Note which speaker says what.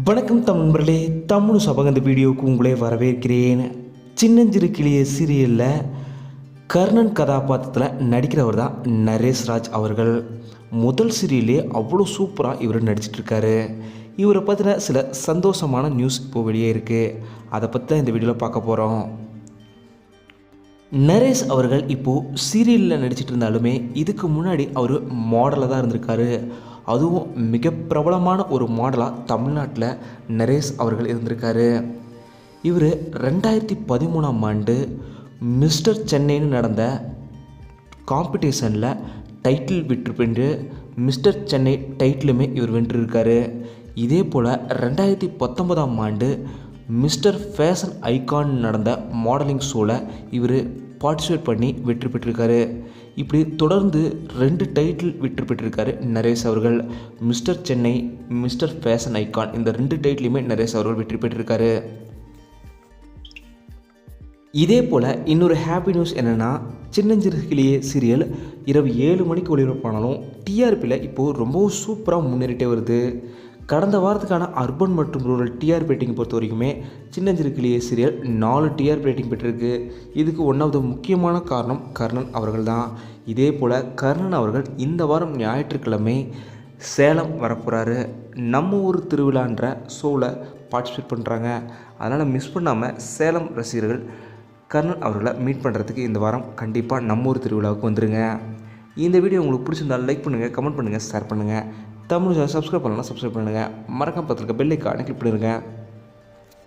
Speaker 1: வணக்கம் நண்பர்களே, தமிழ் சபக இந்த வீடியோவுக்கு உங்களே வரவேற்கிறேன். சின்னஞ்சிறு கிளிய சீரியலில் கர்ணன் கதாபாத்திரத்தில் நடிக்கிறவர் தான் நரேஷ் ராஜ் அவர்கள். முதல் சீரியலே அவ்வளோ சூப்பராக இவர் நடிச்சிட்ருக்காரு. இவரை பற்றின சில சந்தோஷமான நியூஸ் இப்போது வெளியே இருக்குது. அதை பற்றி தான் இந்த வீடியோவில் பார்க்க போகிறோம். நரேஷ் அவர்கள் இப்போது சீரியலில் நடிச்சிட்டு இருந்தாலுமே இதுக்கு முன்னாடி அவர் மாடலாக தான் இருந்திருக்காரு. அதுவும் மிக பிரபலமான ஒரு மாடலாக தமிழ்நாட்டில் நரேஷ் அவர்கள் இருந்திருக்காரு. இவர் 2013ஆம் ஆண்டு மிஸ்டர் சென்னைன்னு நடந்த காம்படிஷனில் டைட்டில் வென்று மிஸ்டர் சென்னை டைட்டிலுமே இவர் வென்றிருக்காரு. இதே போல் 2019ஆம் ஆண்டு மிஸ்டர் ஃபேஷன் ஐகான் நடந்த மாடலிங் ஷோவில் இவர் பார்ட்டிசிபேட் பண்ணி வெற்றி பெற்றிருக்காரு. இப்படி தொடர்ந்து 2 டைட்டில் வெற்றி பெற்றிருக்காரு நரேஷ் அவர்கள். Mister Chennai, mister fashion icon, இந்த 2 டைட்டிலுமே நரேஷ் அவர்கள் வெற்றி பெற்றிருக்காரு. இதே போல் இன்னொரு ஹாப்பி நியூஸ் என்னென்னா, சின்னஞ்சிறு கிளியே சீரியல் இரவு 7 மணிக்கு ஒளிபரப்பானாலும் டிஆர்பியில் இப்போது ரொம்பவும் சூப்பராக முன்னேறிட்டே வருது. கடந்த வாரத்துக்கான அர்பன் மற்றும் ரூரல் டிஆர்பி ரேட்டிங் பொறுத்த வரைக்குமே சின்னஞ்சிறு கிளியே சீரியல் 4 டிஆர்பி ரேட்டிங் பெற்றிருக்கு. இதுக்கு ஒன்றாவது முக்கியமான காரணம் கர்ணன் அவர்கள் தான். இதே போல் கர்ணன் அவர்கள் இந்த வாரம் ஞாயிற்றுக்கிழமை சேலம் வரப்போகிறாரு. நம்ம ஊர் திருவிழான்ற ஷோவில் பார்ட்டிசிபேட் பண்ணுறாங்க. அதனால் மிஸ் பண்ணாமல் சேலம் ரசிகர்கள் கர்ணன் அவர்களை மீட் பண்ணுறதுக்கு இந்த வாரம் கண்டிப்பாக நம்ம ஊர் திருவிழாவுக்கு வந்துடுங்க. இந்த வீடியோ உங்களுக்கு பிடிச்சிருந்தாலும் லைக் பண்ணுங்கள், கமெண்ட் பண்ணுங்கள், ஷேர் பண்ணுங்கள். தமிழ் சப்ஸ்கிரைப் பண்ணலாம், சப்ஸ்கிரைப் பண்ணுங்கள். மறக்காம பார்த்துருக்க பெல் ஐகானை கிளிக் பண்ணிடுங்க.